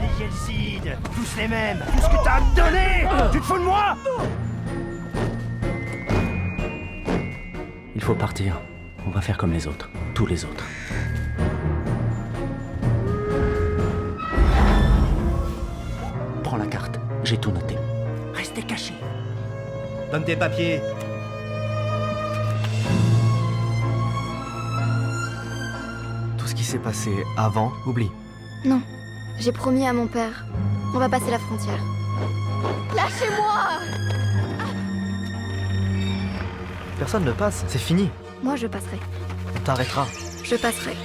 Les Yeltsin, tous les mêmes. Tout ce que t'as à me donner. Tu te fous de moi? Il faut partir. On va faire comme les autres. Tous les autres. Prends la carte. J'ai tout noté. Restez cachés. Donne tes papiers. Tout ce qui s'est passé avant, oublie. Non, j'ai promis à mon père. On va passer la frontière. Lâchez-moi! Personne ne passe, c'est fini. Moi, je passerai. On t'arrêtera. Je passerai.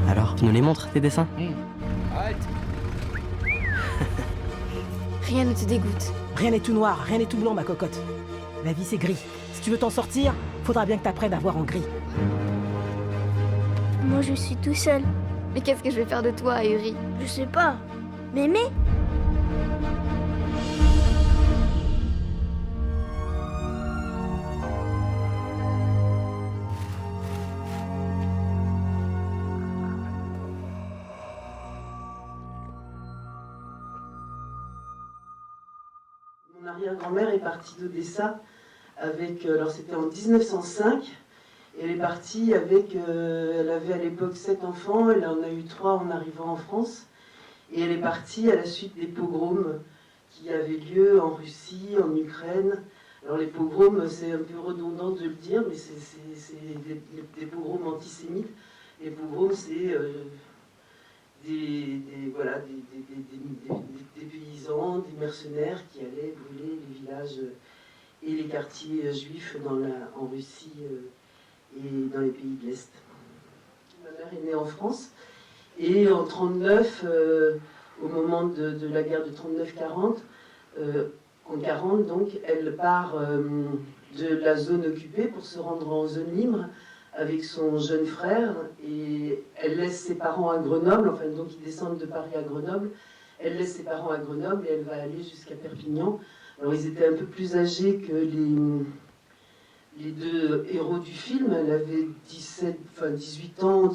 Alors, tu nous les montres, tes dessins? Arrête. Rien ne te dégoûte. Rien n'est tout noir, rien n'est tout blanc, ma cocotte. La vie, c'est gris. Si tu veux t'en sortir, faudra bien que t'apprennes à voir en gris. Moi, je suis tout seul. Mais qu'est-ce que je vais faire de toi, Ahuri? Je sais pas. Mémé? Mon arrière-grand-mère est partie d'Odessa avec, alors c'était en 1905, et elle est partie avec, elle avait à l'époque 7 enfants, elle en a eu 3 en arrivant en France, et elle est partie à la suite des pogroms qui avaient lieu en Russie, en Ukraine. Alors les pogroms, c'est un peu redondant de le dire, mais c'est des pogroms antisémites. Les pogroms, c'est des paysans, des mercenaires qui allaient brûler les villages et les quartiers juifs en Russie et dans les pays de l'Est. Ma mère est née en France et en 1939, au moment de la guerre de 39-40, en 40 donc, elle part de la zone occupée pour se rendre en zone libre avec son jeune frère, et elle laisse ses parents à Grenoble, enfin donc ils descendent de Paris à Grenoble, elle laisse ses parents à Grenoble et elle va aller jusqu'à Perpignan. Alors ils étaient un peu plus âgés que les deux héros du film, elle avait 18 ans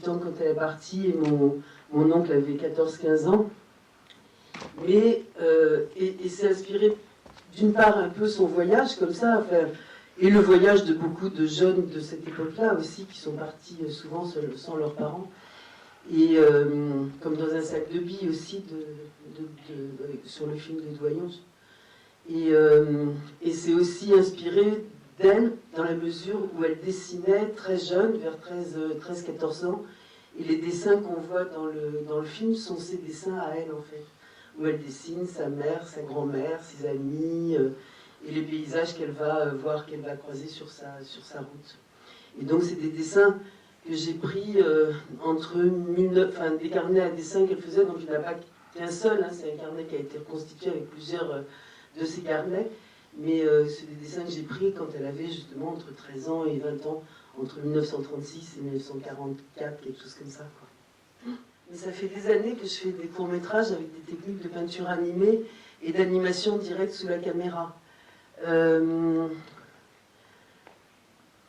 quand elle est partie, et mon oncle avait 14-15 ans. Mais, et c'est inspiré d'une part un peu son voyage comme ça, enfin, et le voyage de beaucoup de jeunes de cette époque-là aussi, qui sont partis souvent sans leurs parents, et comme dans un sac de billes aussi, sur le film de Doyon. Et c'est aussi inspiré d'elle, dans la mesure où elle dessinait très jeune, vers 13-14 ans, et les dessins qu'on voit dans le film sont ses dessins à elle, en fait, où elle dessine sa mère, sa grand-mère, ses amis, et les paysages qu'elle va voir, qu'elle va croiser sur sa route. Et donc c'est des dessins que j'ai pris des carnets à dessin qu'elle faisait, donc il n'y en a pas qu'un seul, hein, c'est un carnet qui a été reconstitué avec plusieurs de ces carnets, mais c'est des dessins que j'ai pris quand elle avait justement entre 13 ans et 20 ans, entre 1936 et 1944, quelque chose comme ça, quoi. Mais ça fait des années que je fais des courts-métrages avec des techniques de peinture animée et d'animation directe sous la caméra.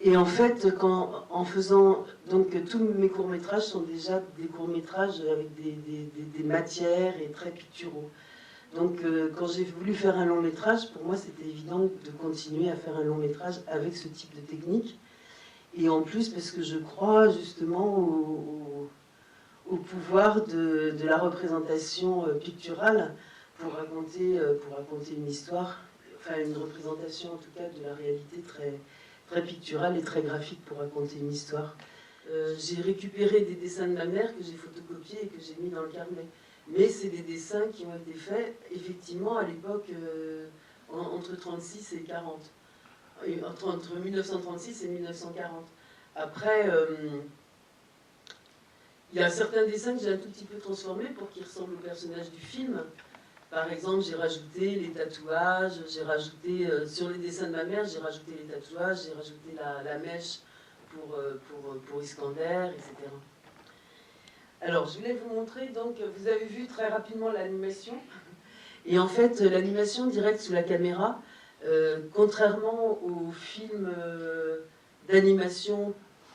Et en fait, en faisant... Donc tous mes courts-métrages sont déjà des courts-métrages avec des matières et très picturaux. Donc quand j'ai voulu faire un long-métrage, pour moi c'était évident de continuer à faire un long-métrage avec ce type de technique. Et en plus parce que je crois justement au pouvoir de la représentation picturale pour raconter une histoire, enfin une représentation en tout cas de la réalité très, très picturale et très graphique pour raconter une histoire. J'ai récupéré des dessins de ma mère que j'ai photocopiés et que j'ai mis dans le carnet. Mais c'est des dessins qui ont été faits effectivement à l'époque entre 36 et 40. Entre 1936 et 1940. Après, il y a certains dessins que j'ai un tout petit peu transformés pour qu'ils ressemblent au personnage du film. Par exemple, j'ai rajouté les tatouages, j'ai rajouté, sur les dessins de ma mère, j'ai rajouté les tatouages, j'ai rajouté la mèche pour Iskander, etc. Alors, je voulais vous montrer, donc, vous avez vu très rapidement l'animation. Et en fait, l'animation directe sous la caméra, Contrairement aux films d'animation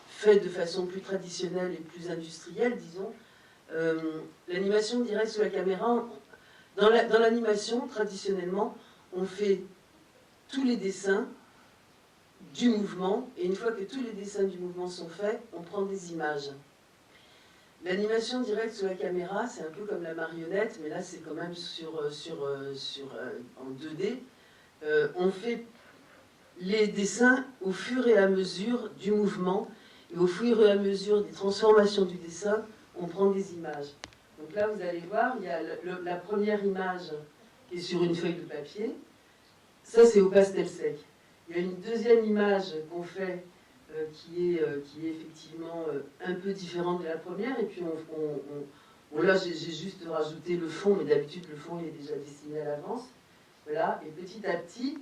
faits de façon plus traditionnelle et plus industrielle, disons, l'animation directe sur la caméra, dans l'animation, traditionnellement, on fait tous les dessins du mouvement, et une fois que tous les dessins du mouvement sont faits, on prend des images. L'animation directe sur la caméra, c'est un peu comme la marionnette, mais là c'est quand même en 2D. On fait les dessins au fur et à mesure du mouvement, et au fur et à mesure des transformations du dessin, on prend des images. Donc là, vous allez voir, il y a la première image qui est sur une feuille de papier. Ça, c'est au pastel sec. Il y a une deuxième image qu'on fait qui est effectivement un peu différente de la première. Et puis, là, j'ai juste rajouté le fond, mais d'habitude, le fond il est déjà dessiné à l'avance. Voilà. Et petit à petit,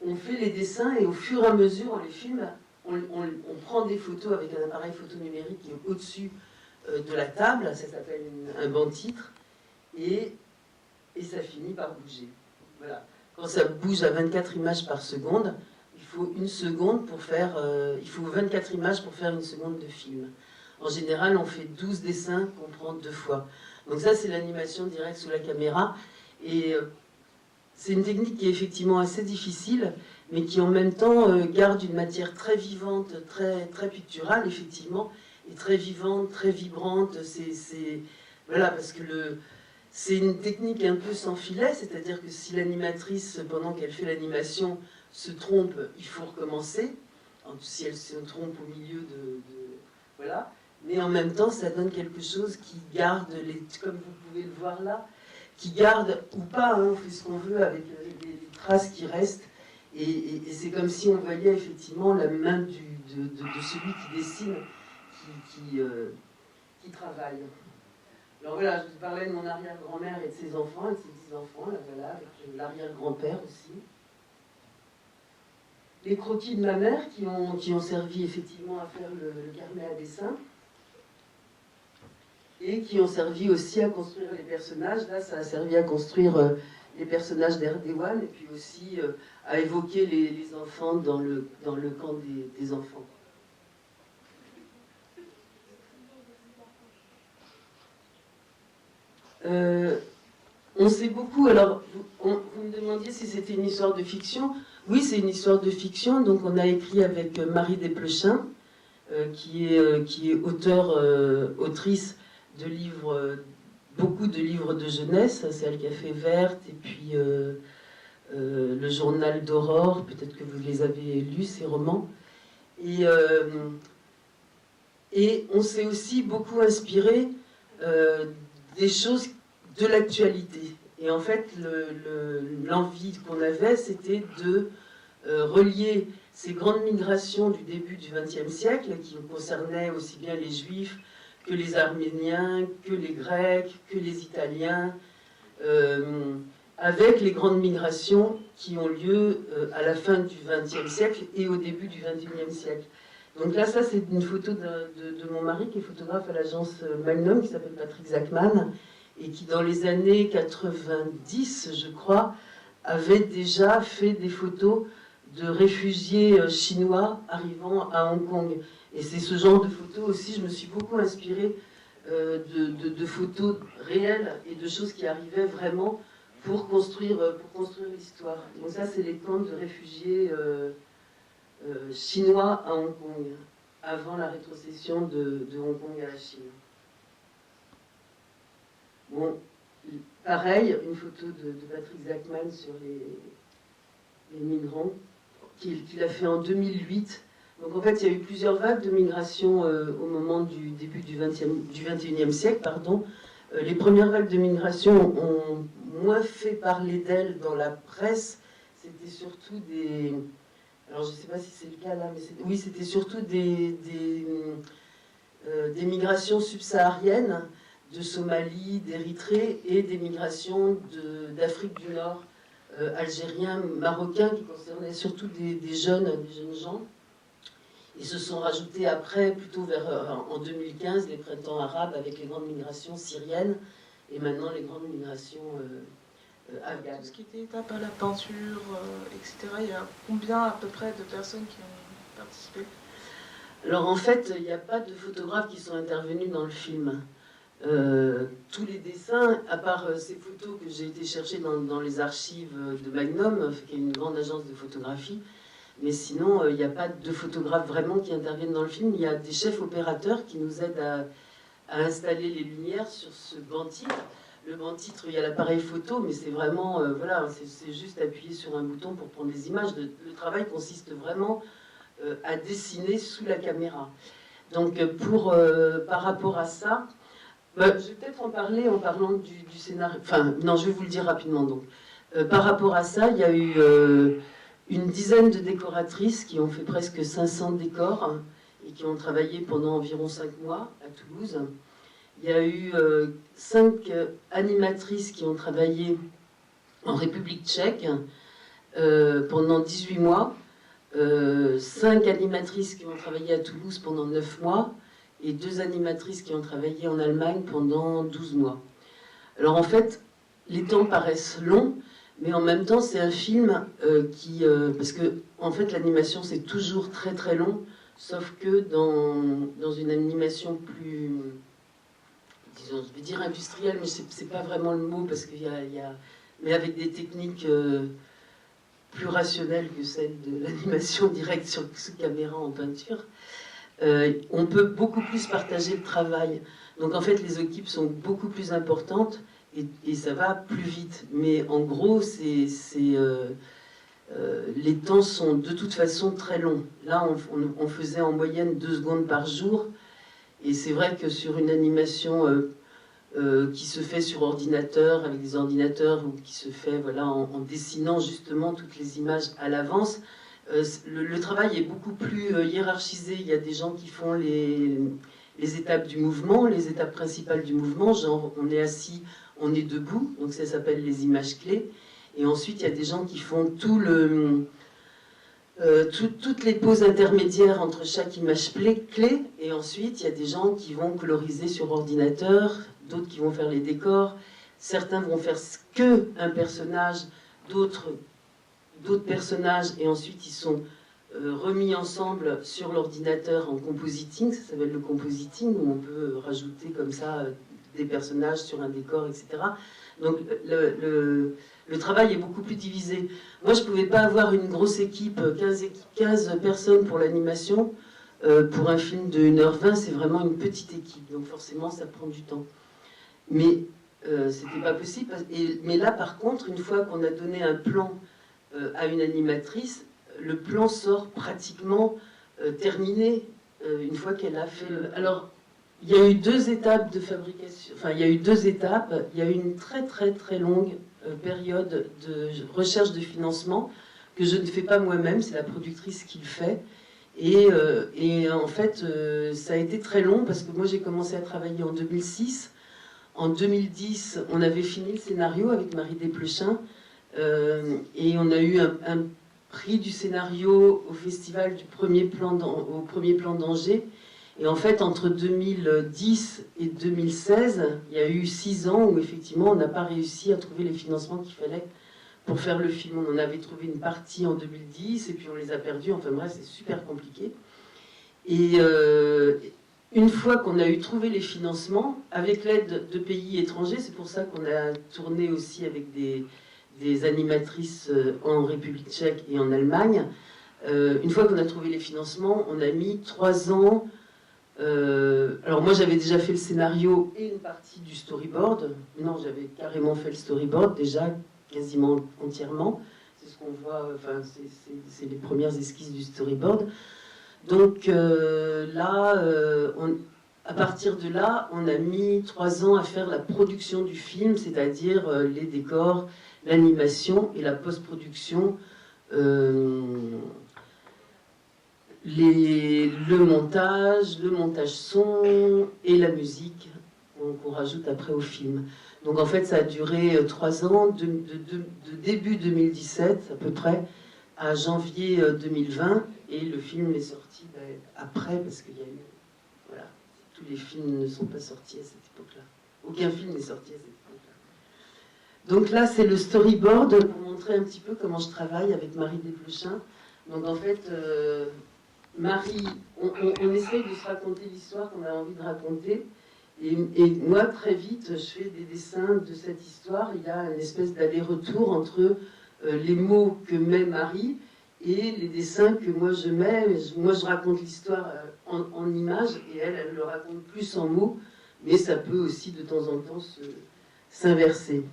on fait les dessins et au fur et à mesure, on les filme. On prend des photos avec un appareil photo numérique qui est au-dessus de la table. Ça s'appelle un banc-titre. Et ça finit par bouger. Voilà. Quand ça bouge à 24 images par seconde, il faut une seconde pour faire... il faut 24 images pour faire une seconde de film. En général, on fait 12 dessins qu'on prend 2 fois. Donc ça, c'est l'animation directe sous la caméra. Et c'est une technique qui est effectivement assez difficile, mais qui en même temps garde une matière très vivante, très picturale, effectivement, et très vivante, très vibrante. Voilà, parce que c'est une technique un peu sans filet, c'est-à-dire que si l'animatrice, pendant qu'elle fait l'animation, se trompe, il faut recommencer. Si elle se trompe au milieu voilà. Mais en même temps, ça donne quelque chose qui garde, comme vous pouvez le voir là, qui garde, ou pas, hein, on fait ce qu'on veut avec les traces qui restent. Et c'est comme si on voyait effectivement la main de celui qui dessine, qui travaille. Alors voilà, je vous parlais de mon arrière-grand-mère et de ses enfants, et de ses petits-enfants, là voilà, avec l'arrière-grand-père aussi. Les croquis de ma mère qui ont servi effectivement à faire le carnet à dessin, et qui ont servi aussi à construire les personnages. Là, ça a servi à construire les personnages d'Erdewan, et puis aussi à évoquer les enfants dans le camp des enfants. On sait beaucoup, alors vous me demandiez si c'était une histoire de fiction. Oui, c'est une histoire de fiction, donc on a écrit avec Marie Desplechin, qui est autrice de livres, beaucoup de livres de jeunesse. C'est elle qui a fait Verte, et puis le journal d'Aurore, peut-être que vous les avez lus, ces romans. Et on s'est aussi beaucoup inspiré des choses de l'actualité. Et en fait, l'envie qu'on avait, c'était de relier ces grandes migrations du début du XXe siècle, qui concernaient aussi bien les Juifs que les Arméniens, que les Grecs, que les Italiens, avec les grandes migrations qui ont lieu à la fin du XXe siècle et au début du XXIe siècle. Donc là, ça, c'est une photo de mon mari, qui est photographe à l'agence Magnum, qui s'appelle Patrick Zachman, et qui, dans les années 90, je crois, avait déjà fait des photos de réfugiés chinois arrivant à Hong Kong. Et c'est ce genre de photos aussi, je me suis beaucoup inspirée de photos réelles et de choses qui arrivaient vraiment pour construire l'histoire. Donc ça, c'est les camps de réfugiés chinois à Hong Kong, avant la rétrocession de Hong Kong à la Chine. Bon, pareil, une photo de Patrick Zachman sur les migrants, qu'il a fait en 2008. Donc en fait, il y a eu plusieurs vagues de migration au moment du début du XXIe siècle. Pardon. Les premières vagues de migration ont moins fait parler d'elles dans la presse. C'était surtout des... Alors je ne sais pas si c'est le cas là, mais oui, c'était surtout des migrations subsahariennes, de Somalie, d'Érythrée, et des migrations d'Afrique du Nord, algériens, marocains, qui concernaient surtout des jeunes gens. Ils se sont rajoutés après, plutôt en 2015, les printemps arabes avec les grandes migrations syriennes, et maintenant les grandes migrations Afghane. Tout ce qui était étape à la peinture, etc. Il y a combien à peu près de personnes qui ont participé? Alors en fait, il n'y a pas de photographes qui sont intervenus dans le film. Tous les dessins, à part ces photos que j'ai été chercher dans les archives de Magnum, qui est une grande agence de photographie, mais sinon, il n'y a pas de photographes vraiment qui interviennent dans le film. Il y a des chefs opérateurs qui nous aident à installer les lumières sur ce banc-titre. Le banc-titre, il y a l'appareil photo, mais c'est vraiment, voilà, c'est juste appuyer sur un bouton pour prendre des images. Le travail consiste vraiment à dessiner sous la caméra. Donc, par rapport à ça, je vais peut-être en parler en parlant du scénario. Enfin, non, je vais vous le dire rapidement. Donc, par rapport à ça, il y a eu une dizaine de décoratrices qui ont fait presque 500 décors hein, et qui ont travaillé pendant environ 5 mois à Toulouse. Il y a eu 5 animatrices qui ont travaillé en République tchèque pendant 18 mois. 5 animatrices qui ont travaillé à Toulouse pendant 9 mois et 2 animatrices qui ont travaillé en Allemagne pendant 12 mois. Alors en fait, les temps paraissent longs, mais en même temps c'est un film parce que en fait l'animation c'est toujours très très long, sauf que dans une animation plus, disons, je vais dire industrielle, mais c'est pas vraiment le mot parce qu'il y a, mais avec des techniques plus rationnelle que celle de l'animation directe sous caméra en peinture, on peut beaucoup plus partager le travail. Donc en fait, les équipes sont beaucoup plus importantes et ça va plus vite. Mais en gros, les temps sont de toute façon très longs. Là, on faisait en moyenne 2 secondes par jour. Et c'est vrai que sur une animation qui se fait sur ordinateur, avec des ordinateurs, ou qui se fait voilà, en dessinant justement toutes les images à l'avance. Le travail est beaucoup plus hiérarchisé. Il y a des gens qui font les étapes du mouvement, les étapes principales du mouvement, genre on est assis, on est debout, donc ça s'appelle les images clés. Et ensuite, il y a des gens qui font toutes les poses intermédiaires entre chaque image clé. Et ensuite, il y a des gens qui vont coloriser sur ordinateur, d'autres qui vont faire les décors, certains vont faire que un personnage, d'autres personnages, et ensuite ils sont remis ensemble sur l'ordinateur en compositing, ça s'appelle le compositing, où on peut rajouter comme ça des personnages sur un décor, etc. Donc le travail est beaucoup plus divisé. Moi, je ne pouvais pas avoir une grosse équipe, 15 personnes pour l'animation. Pour un film de 1h20, c'est vraiment une petite équipe, donc forcément ça prend du temps. Mais c'était pas possible. Mais là, par contre, une fois qu'on a donné un plan à une animatrice, le plan sort pratiquement terminé une fois qu'elle a fait. Alors, il y a eu 2 étapes de fabrication. Enfin, il y a eu 2 étapes. Il y a eu une très très très longue période de recherche de financement que je ne fais pas moi-même. C'est la productrice qui le fait. Et en fait, ça a été très long parce que moi, j'ai commencé à travailler en 2006. En 2010, on avait fini le scénario avec Marie Desplechin et on a eu un prix du scénario au festival au premier plan d'Angers. Et en fait, entre 2010 et 2016, il y a eu 6 ans où effectivement, on n'a pas réussi à trouver les financements qu'il fallait pour faire le film. On en avait trouvé une partie en 2010 et puis on les a perdus. Enfin bref, c'est super compliqué. Et une fois qu'on a eu trouvé les financements, avec l'aide de pays étrangers, c'est pour ça qu'on a tourné aussi avec des animatrices en République tchèque et en Allemagne. Une fois qu'on a trouvé les financements, on a mis 3 ans. Alors moi j'avais déjà fait le scénario et une partie du storyboard. Non, j'avais carrément fait le storyboard déjà quasiment entièrement. C'est ce qu'on voit, enfin c'est les premières esquisses du storyboard. Donc à partir de là, on a mis 3 ans à faire la production du film, c'est-à-dire les décors, l'animation et la post-production, le montage son et la musique qu'on rajoute après au film. Donc en fait, ça a duré 3 ans, de début 2017 à peu près à janvier 2020, et le film est sorti après parce qu'il y a eu, voilà, tous les films ne sont pas sortis à cette époque-là. Aucun film n'est sorti à cette époque-là. Donc là, c'est le storyboard pour montrer un petit peu comment je travaille avec Marie Desplechin. Donc en fait, Marie, on essaye de se raconter l'histoire qu'on a envie de raconter. Et moi, très vite, je fais des dessins de cette histoire. Il y a une espèce d'aller-retour entre les mots que met Marie et les dessins que moi je mets. Moi, je raconte l'histoire en images et elle le raconte plus en mots. Mais ça peut aussi, de temps en temps, s'inverser.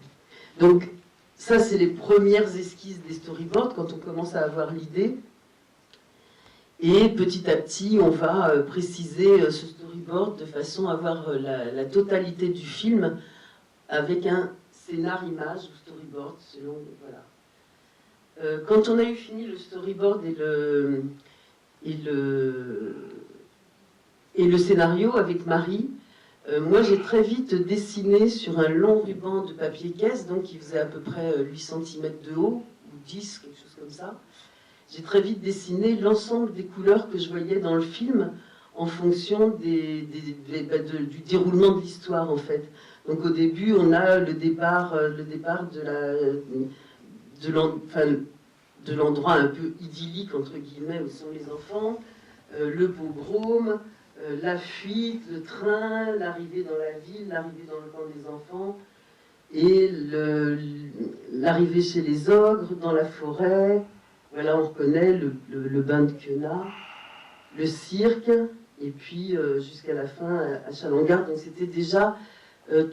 Donc, ça, c'est les premières esquisses des storyboards, quand on commence à avoir l'idée. Et petit à petit, on va préciser ce storyboard de façon à avoir la totalité du film avec un scénar-image ou storyboard, selon... Voilà. Quand on a eu fini le storyboard et le scénario avec Marie, moi j'ai très vite dessiné sur un long ruban de papier caisse, donc qui faisait à peu près 8 cm de haut, ou 10, quelque chose comme ça. J'ai très vite dessiné l'ensemble des couleurs que je voyais dans le film en fonction du déroulement de l'histoire, en fait. Donc au début, on a le départ de l'endroit un peu idyllique, entre guillemets, où sont les enfants, le pogrom, la fuite, le train, l'arrivée dans la ville, l'arrivée dans le camp des enfants, et l'arrivée chez les ogres, dans la forêt. Voilà, on reconnaît le bain de Quenat, le cirque, et puis jusqu'à la fin à Chalon-Gare. Donc c'était déjà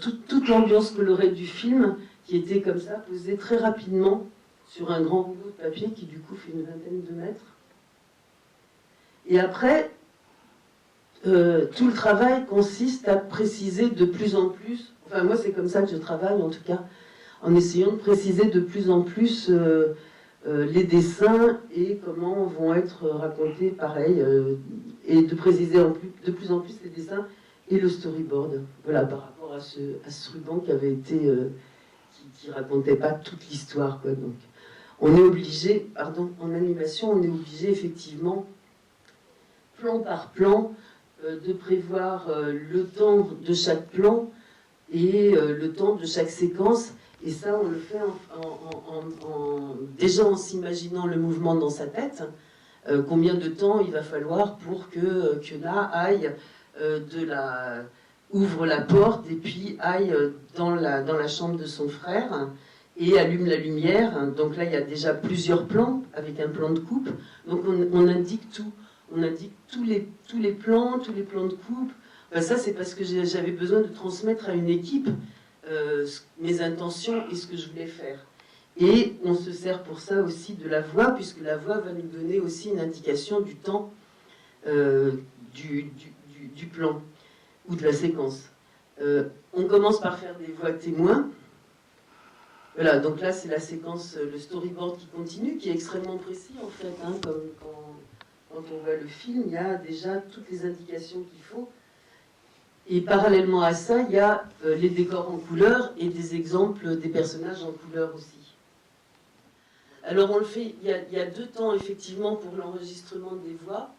toute l'ambiance colorée du film qui était comme ça, posée très rapidement sur un grand rouleau de papier qui du coup fait une vingtaine de mètres. Et après, tout le travail consiste à préciser de plus en plus, enfin moi c'est comme ça que je travaille en tout cas, en essayant de préciser de plus en plus les dessins et comment vont être racontés pareil, et de préciser de plus en plus les dessins et le storyboard. Voilà, par rapport à ce ruban qui avait été, qui racontait pas toute l'histoire, quoi. Donc, on est obligé, en animation, on est obligé effectivement, plan par plan, de prévoir le temps de chaque plan et le temps de chaque séquence. Et ça, on le fait déjà en s'imaginant le mouvement dans sa tête. Combien de temps il va falloir pour que Quenat aille ouvre la porte et puis aille dans la chambre de son frère et allume la lumière. Donc là, il y a déjà plusieurs plans avec un plan de coupe. Donc on indique tout. On indique tous les plans de coupe. Ben ça, c'est parce que j'avais besoin de transmettre à une équipe mes intentions et ce que je voulais faire. Et on se sert pour ça aussi de la voix, puisque la voix va nous donner aussi une indication du temps du plan ou de la séquence. On commence par faire des voix témoins. Voilà, donc là c'est la séquence, le storyboard qui continue, qui est extrêmement précis en fait, hein, comme quand on voit le film, il y a déjà toutes les indications qu'il faut. Et parallèlement à ça, il y a les décors en couleur et des exemples des personnages en couleur aussi. Alors on le fait, il y a 2 temps effectivement pour l'enregistrement des voix.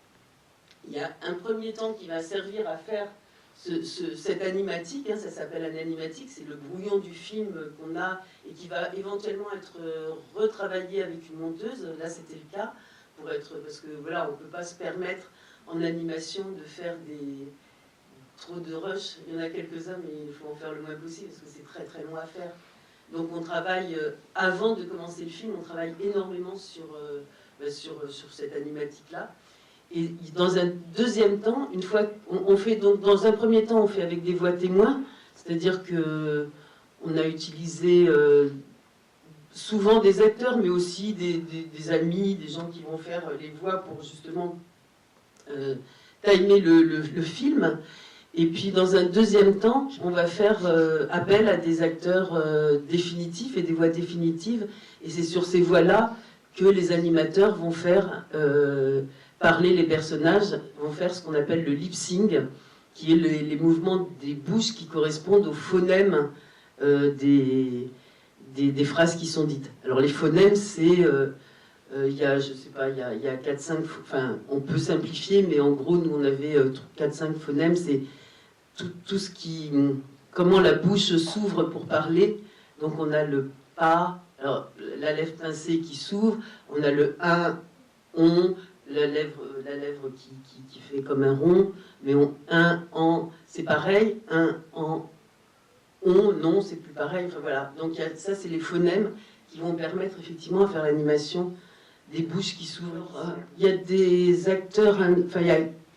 Il y a un premier temps qui va servir à faire cette animatique, hein, ça s'appelle un animatique, c'est le brouillon du film qu'on a et qui va éventuellement être retravaillé avec une monteuse. Là c'était le cas, parce que voilà, on ne peut pas se permettre en animation de faire trop de rush. Il y en a quelques-uns, mais il faut en faire le moins possible parce que c'est très très long à faire. Donc on travaille, avant de commencer le film, on travaille énormément sur cette animatique-là. Et dans un deuxième temps, une fois, on fait donc dans un premier temps, on fait avec des voix témoins, c'est-à-dire que on a utilisé souvent des acteurs, mais aussi des amis, des gens qui vont faire les voix pour justement timer le film. Et puis dans un deuxième temps, on va faire appel à des acteurs définitifs et des voix définitives. Et c'est sur ces voix-là que les animateurs vont faire parler les personnages, vont faire ce qu'on appelle le lip-sync, qui est les mouvements des bouches qui correspondent aux phonèmes des phrases qui sont dites. Alors les phonèmes, c'est... il y a 4-5... Enfin, on peut simplifier, mais en gros, nous, on avait 4-5 phonèmes. C'est tout ce qui... Comment la bouche s'ouvre pour parler. Donc on a le pas, alors la lèvre pincée qui s'ouvre, on a le un, on, la lèvre qui fait comme un rond, mais un, en, c'est pareil, un, en, on, non, c'est plus pareil, enfin voilà. Donc ça, c'est les phonèmes qui vont permettre effectivement à faire l'animation des bouches qui s'ouvrent. Il y a des acteurs, enfin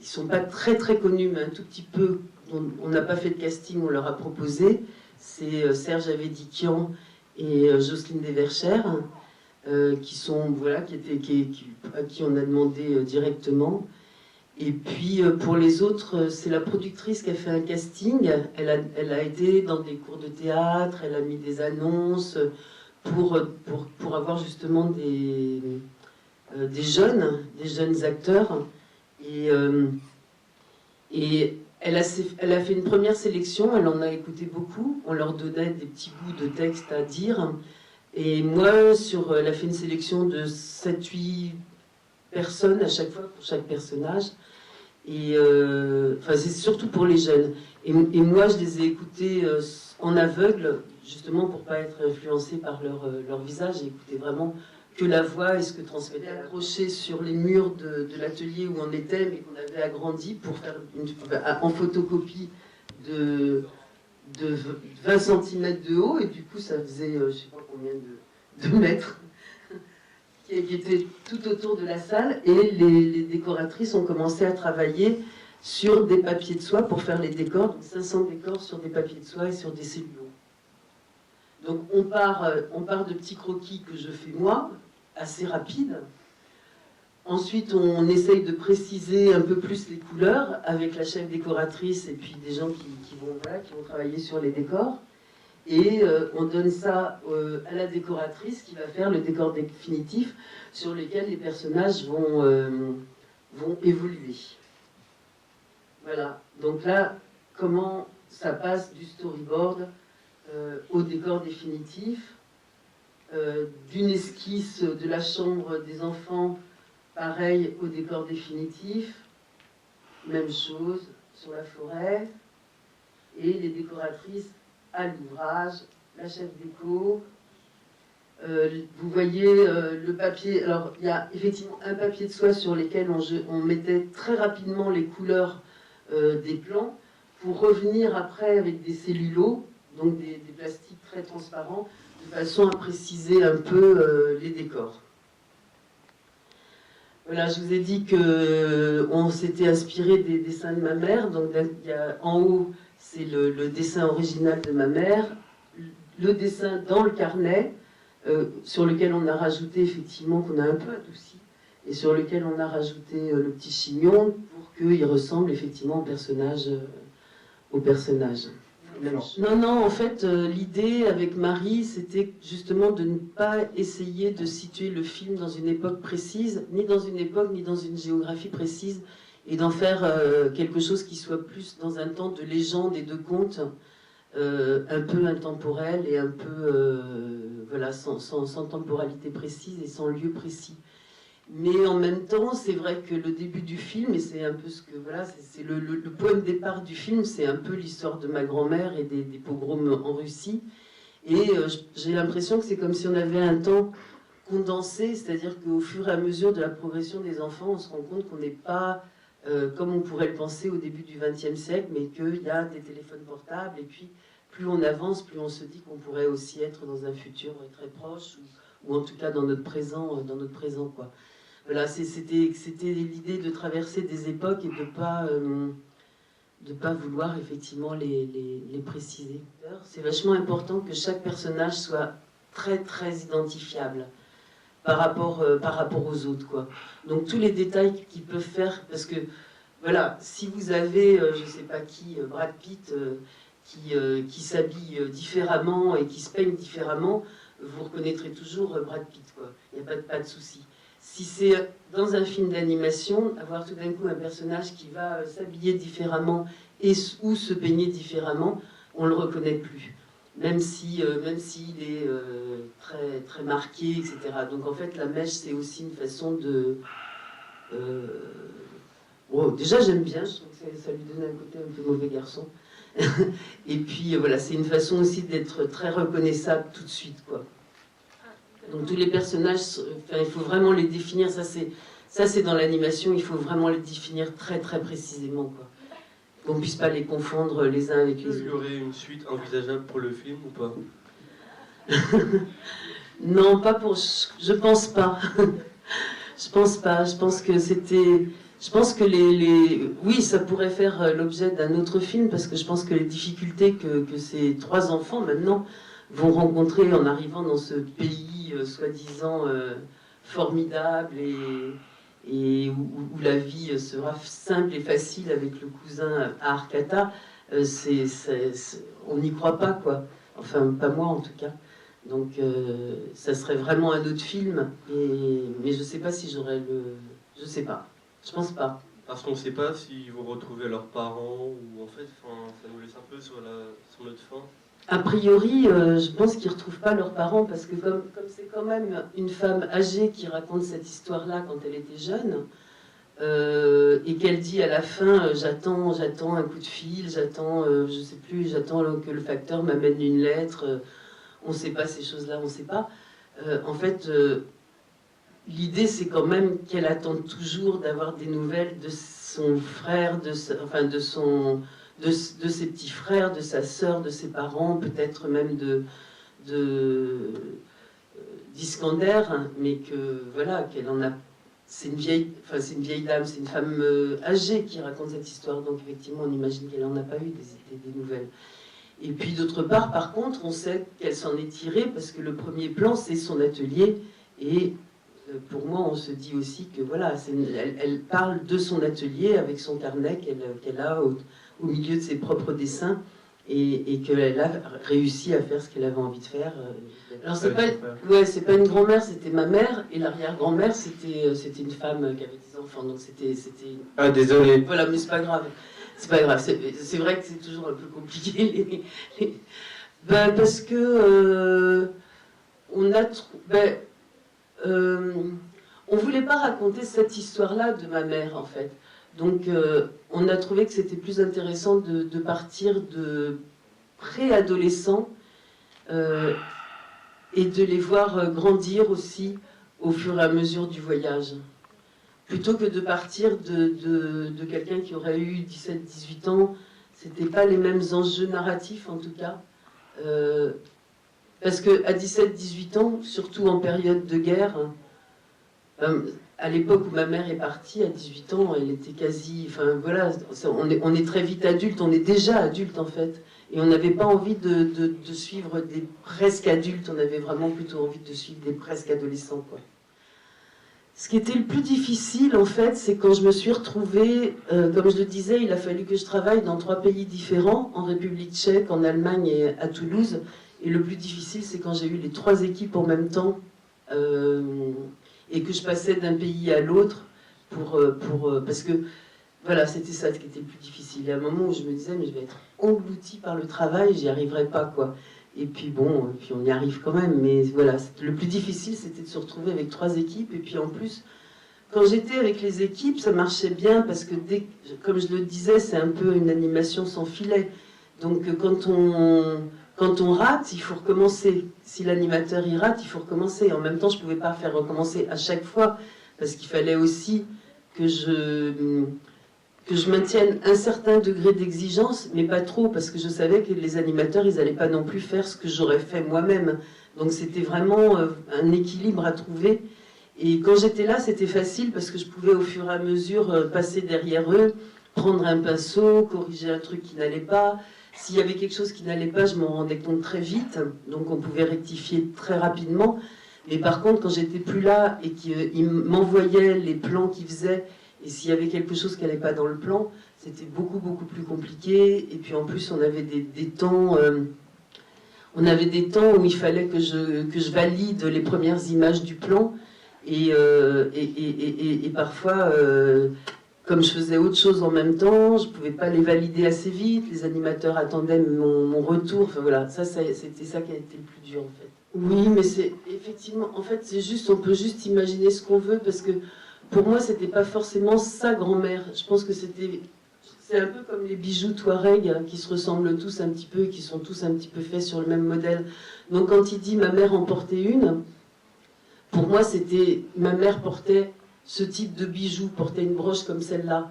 ils sont pas très très connus, mais un tout petit peu, on n'a pas fait de casting, on leur a proposé, c'est Serge Avedikian et Jocelyne Desverchères, qui sont, voilà, à qui on a demandé directement. Et puis pour les autres, c'est la productrice qui a fait un casting. Elle a été dans des cours de théâtre, elle a mis des annonces pour avoir justement des jeunes acteurs. Et elle a fait une première sélection, elle en a écouté beaucoup. On leur donnait des petits bouts de texte à dire. Et moi, elle a fait une sélection de 7-8 personnes à chaque fois pour chaque personnage. Et enfin, c'est surtout pour les jeunes. Et moi, je les ai écoutés en aveugle, justement pour pas être influencée par leur visage. J'ai écouté vraiment que la voix et ce que transmettait. Accroché sur les murs de l'atelier où on était, mais qu'on avait agrandi pour faire en photocopie de 20 cm de haut. Et du coup, ça faisait, je sais pas combien de mètres, qui était tout autour de la salle, et les décoratrices ont commencé à travailler sur des papiers de soie pour faire les décors, donc 500 décors sur des papiers de soie et sur des cellulos. Donc on part de petits croquis que je fais moi, assez rapides. Ensuite, on essaye de préciser un peu plus les couleurs avec la chef décoratrice et puis des gens qui vont travailler sur les décors. Et on donne ça à la décoratrice qui va faire le décor définitif sur lequel les personnages vont évoluer. Voilà. Donc là, comment ça passe du storyboard au décor définitif, d'une esquisse de la chambre des enfants, pareil au décor définitif, même chose sur la forêt, et les décoratrices à l'ouvrage, la chef déco. Vous voyez le papier. Alors, il y a effectivement un papier de soie sur lequel on mettait très rapidement les couleurs des plans pour revenir après avec des cellulos, donc des plastiques très transparents, de façon à préciser un peu les décors. Voilà, je vous ai dit qu'on s'était inspiré des dessins de ma mère. Donc, en haut, c'est le dessin original de ma mère, le dessin dans le carnet, sur lequel on a rajouté, effectivement, qu'on a un peu adouci, et sur lequel on a rajouté le petit chignon pour qu'il ressemble effectivement au personnage. Non, en fait, l'idée avec Marie, c'était justement de ne pas essayer de situer le film dans une époque précise, ni dans une époque, ni dans une géographie précise, et d'en faire quelque chose qui soit plus dans un temps de légende et de conte, un peu intemporel et un peu, voilà, sans temporalité précise et sans lieu précis. Mais en même temps, c'est vrai que le début du film, et c'est un peu ce que, voilà, c'est le point de départ du film, c'est un peu l'histoire de ma grand-mère et des pogroms en Russie. Et j'ai l'impression que c'est comme si on avait un temps condensé, c'est-à-dire qu'au fur et à mesure de la progression des enfants, on se rend compte qu'on n'est pas comme on pourrait le penser au début du XXe siècle, mais qu'il y a des téléphones portables, et puis plus on avance, plus on se dit qu'on pourrait aussi être dans un futur très proche, ou en tout cas dans notre présent, quoi. Voilà, c'était l'idée de traverser des époques et de pas vouloir effectivement les préciser. C'est vachement important que chaque personnage soit très très identifiable par rapport aux autres, quoi. Donc tous les détails qu'ils peuvent faire, parce que voilà, si vous avez, je sais pas qui, Brad Pitt, qui s'habille différemment et qui se peigne différemment, vous reconnaîtrez toujours Brad Pitt, quoi. Il n'y a pas de souci. Si c'est dans un film d'animation, avoir tout d'un coup un personnage qui va s'habiller différemment ou se peigner différemment, on ne le reconnaît plus. Même s'il est très, très marqué, etc. Donc en fait, la mèche, c'est aussi une façon de... déjà, j'aime bien, je trouve que ça lui donne un côté un peu mauvais garçon. Et puis voilà, c'est une façon aussi d'être très reconnaissable tout de suite, quoi. Donc tous les personnages, enfin, il faut vraiment les définir, ça c'est dans l'animation, il faut vraiment les définir très très précisément, quoi. Qu'on ne puisse pas les confondre les uns avec les Est-ce qu'il y autres. aurait une suite envisageable pour le film ou pas? Non, pas pour... Je pense pas. Je pense pas. Je pense que c'était... Je pense que oui, ça pourrait faire l'objet d'un autre film, parce que je pense que les difficultés que ces 3 enfants, maintenant, vont rencontrer en arrivant dans ce pays soi-disant formidable et où la vie sera simple et facile avec le cousin à Arcata, on n'y croit pas, quoi. Enfin, pas moi en tout cas. Donc, ça serait vraiment un autre film, mais je sais pas si j'aurais le... Je sais pas. Je pense pas. Parce qu'on ne sait pas s'ils vont retrouver leurs parents, ou en fait, ça nous laisse un peu sur notre fin. A priori, je pense qu'ils ne retrouvent pas leurs parents, parce que comme c'est quand même une femme âgée qui raconte cette histoire-là quand elle était jeune, et qu'elle dit à la fin, j'attends un coup de fil, j'attends que le facteur m'amène une lettre, on ne sait pas ces choses-là, on ne sait pas. En fait, l'idée c'est quand même qu'elle attend toujours d'avoir des nouvelles de son frère, de ses petits frères, de sa sœur, de ses parents, peut-être même d'Iskander, mais que voilà, qu'elle en a. C'est une vieille dame, c'est une femme âgée qui raconte cette histoire, donc effectivement on imagine qu'elle n'en a pas eu des nouvelles. Et puis d'autre part, par contre, on sait qu'elle s'en est tirée parce que le premier plan c'est son atelier, et pour moi on se dit aussi que voilà, elle parle de son atelier avec son carnet qu'elle a au milieu de ses propres dessins, et qu'elle a réussi à faire ce qu'elle avait envie de faire. Alors c'est pas une grand-mère, c'était ma mère, et l'arrière-grand-mère c'était une femme qui avait des enfants, donc c'était... Ah, désolé. Voilà, mais c'est pas grave. C'est pas grave, c'est vrai que c'est toujours un peu compliqué. Parce que on voulait pas raconter cette histoire-là de ma mère, en fait. Donc on a trouvé que c'était plus intéressant de partir de préadolescents et de les voir grandir aussi au fur et à mesure du voyage. Plutôt que de partir de quelqu'un qui aurait eu 17-18 ans, c'était pas les mêmes enjeux narratifs en tout cas. Parce qu'à 17-18 ans, surtout en période de guerre, à l'époque où ma mère est partie, à 18 ans, elle était quasi... Enfin voilà, on est très vite adulte, on est déjà adulte en fait. Et on n'avait pas envie de suivre des presque adultes, on avait vraiment plutôt envie de suivre des presque adolescents, quoi. Ce qui était le plus difficile, en fait, c'est quand je me suis retrouvée, comme je le disais, il a fallu que je travaille dans 3 pays différents, en République tchèque, en Allemagne et à Toulouse. Et le plus difficile, c'est quand j'ai eu les 3 équipes en même temps, et que je passais d'un pays à l'autre, parce que, voilà, c'était ça qui était le plus difficile. Il y a un moment où je me disais, mais je vais être engloutie par le travail, j'y arriverai pas, quoi. Et puis bon, puis on y arrive quand même, mais voilà, le plus difficile c'était de se retrouver avec 3 équipes, et puis en plus, quand j'étais avec les équipes, ça marchait bien, parce que comme je le disais, c'est un peu une animation sans filet, donc quand on rate, il faut recommencer. Si l'animateur y rate, il faut recommencer. En même temps, je ne pouvais pas faire recommencer à chaque fois, parce qu'il fallait aussi que je maintienne un certain degré d'exigence, mais pas trop, parce que je savais que les animateurs, ils n'allaient pas non plus faire ce que j'aurais fait moi-même. Donc c'était vraiment un équilibre à trouver. Et quand j'étais là, c'était facile, parce que je pouvais au fur et à mesure passer derrière eux, prendre un pinceau, corriger un truc qui n'allait pas. S'il y avait quelque chose qui n'allait pas, je m'en rendais compte très vite, donc on pouvait rectifier très rapidement. Mais par contre, quand j'étais plus là et qu'ils m'envoyaient les plans qu'ils faisaient, et s'il y avait quelque chose qui n'allait pas dans le plan, c'était beaucoup, beaucoup plus compliqué. Et puis en plus, on avait des temps où il fallait que je valide les premières images du plan. Et parfois, comme je faisais autre chose en même temps, je ne pouvais pas les valider assez vite. Les animateurs attendaient mon retour. Enfin voilà, c'était ça qui a été le plus dur en fait. Oui, mais c'est effectivement, en fait, c'est juste, on peut juste imaginer ce qu'on veut, parce que pour moi, c'était pas forcément sa grand-mère. Je pense que c'était C'est un peu comme les bijoux Touareg hein, qui se ressemblent tous un petit peu et qui sont tous un petit peu faits sur le même modèle. Donc quand il dit « ma mère en portait une », pour moi c'était « ma mère portait ce type de bijoux, portait une broche comme celle-là ».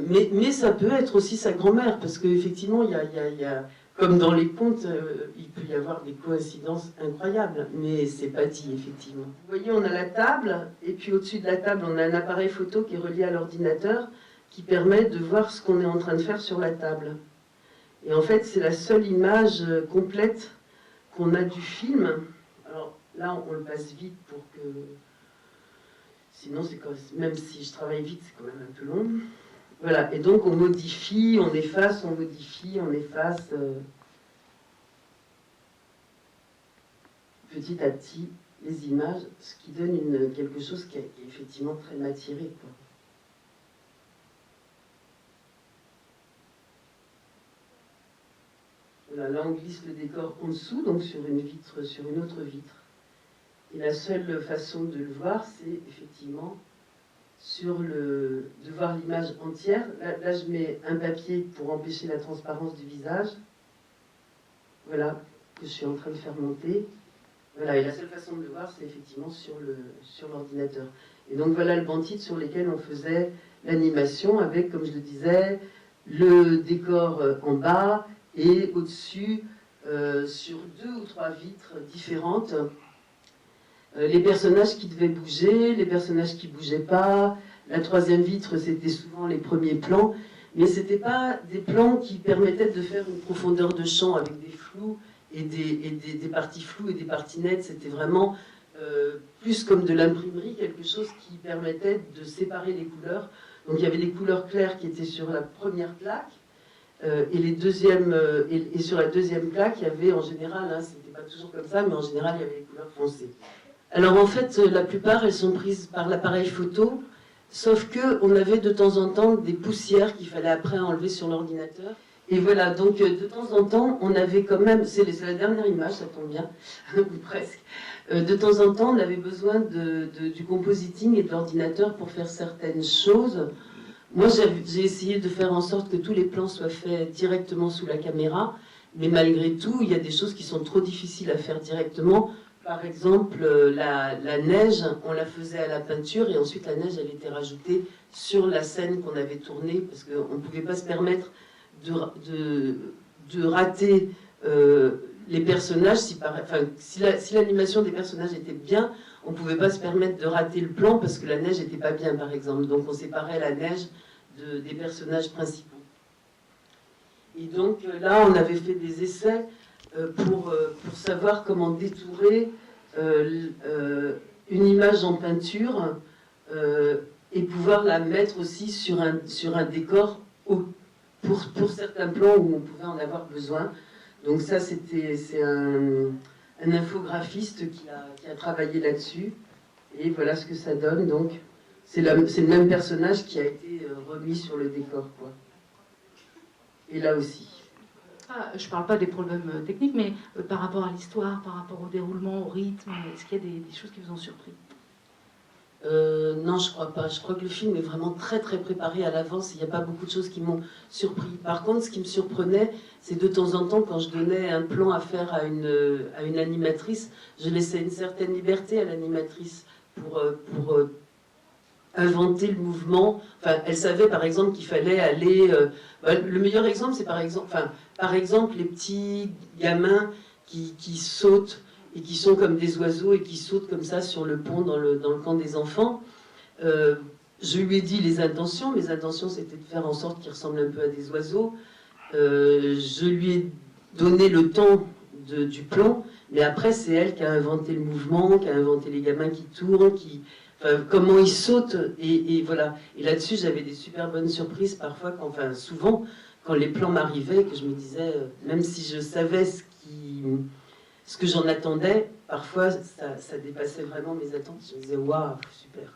Mais ça peut être aussi sa grand-mère, parce qu'effectivement, il y a, comme dans les contes, il peut y avoir des coïncidences incroyables, mais c'est pas dit, effectivement. Vous voyez, on a la table, et puis au-dessus de la table, on a un appareil photo qui est relié à l'ordinateur, qui permet de voir ce qu'on est en train de faire sur la table. Et en fait, c'est la seule image complète qu'on a du film. Alors là, on le passe vite pour que... Sinon, même si je travaille vite, c'est quand même un peu long. Voilà, et donc on modifie, on efface, on modifie, on efface petit à petit les images, ce qui donne quelque chose qui est effectivement très matiéré, quoi. Voilà, là on glisse le décor en dessous, donc sur une vitre, sur une autre vitre. Et la seule façon de le voir, c'est effectivement de voir l'image entière. Là, je mets un papier pour empêcher la transparence du visage. Voilà, que je suis en train de faire monter. Voilà, et la seule façon de le voir, c'est effectivement sur l'ordinateur. Et donc voilà le banc titre sur lequel on faisait l'animation avec, comme je le disais, le décor en bas et au-dessus, sur 2 ou 3 vitres différentes, les personnages qui devaient bouger, les personnages qui ne bougeaient pas. La 3e vitre, c'était souvent les premiers plans, mais ce n'étaient pas des plans qui permettaient de faire une profondeur de champ avec des flous et des parties floues et des parties nettes. C'était vraiment plus comme de l'imprimerie, quelque chose qui permettait de séparer les couleurs. Donc il y avait des couleurs claires qui étaient sur la première plaque, et sur la 2e plaque, il y avait en général, hein, c'était pas toujours comme ça, mais en général, il y avait les couleurs foncées. Alors en fait, la plupart, elles sont prises par l'appareil photo, sauf qu'on avait de temps en temps des poussières qu'il fallait après enlever sur l'ordinateur. Et voilà, donc de temps en temps, on avait quand même, c'est la dernière image, ça tombe bien, ou presque, de temps en temps, on avait besoin du compositing et de l'ordinateur pour faire certaines choses. Moi, j'ai essayé de faire en sorte que tous les plans soient faits directement sous la caméra, mais malgré tout, il y a des choses qui sont trop difficiles à faire directement. Par exemple, la neige, on la faisait à la peinture et ensuite la neige, elle était rajoutée sur la scène qu'on avait tournée parce qu'on ne pouvait pas se permettre de rater les personnages. Si l'animation des personnages était bien, on ne pouvait pas se permettre de rater le plan parce que la neige n'était pas bien, par exemple. Donc on séparait la neige des personnages principaux. Et donc là, on avait fait des essais pour savoir comment détourer une image en peinture et pouvoir la mettre aussi sur un décor pour certains plans où on pouvait en avoir besoin. Donc ça, c'est un infographiste qui a travaillé là-dessus. Et voilà ce que ça donne. Donc c'est le même personnage qui a été remis sur le décor, quoi. Et là aussi. Je ne parle pas des problèmes techniques, mais par rapport à l'histoire, par rapport au déroulement, au rythme, est-ce qu'il y a des choses qui vous ont surpris ? Non, je crois pas. Je crois que le film est vraiment très très préparé à l'avance. Il n'y a pas beaucoup de choses qui m'ont surpris. Par contre, ce qui me surprenait, c'est de temps en temps, quand je donnais un plan à faire à une animatrice, je laissais une certaine liberté à l'animatrice pour inventer le mouvement. Enfin, elle savait par exemple qu'il fallait aller... le meilleur exemple, c'est par exemple les petits gamins qui sautent et qui sont comme des oiseaux et qui sautent comme ça sur le pont dans le camp des enfants. Je lui ai dit les intentions. Mes intentions, c'était de faire en sorte qu'ils ressemblent un peu à des oiseaux. Je lui ai donné le temps du plan, mais après, c'est elle qui a inventé le mouvement, qui a inventé les gamins qui tournent, comment ils sautent, et voilà. Et là-dessus, j'avais des super bonnes surprises parfois, souvent, quand les plans m'arrivaient, que je me disais, même si je savais ce que j'en attendais, parfois ça dépassait vraiment mes attentes. Je me disais, waouh, super.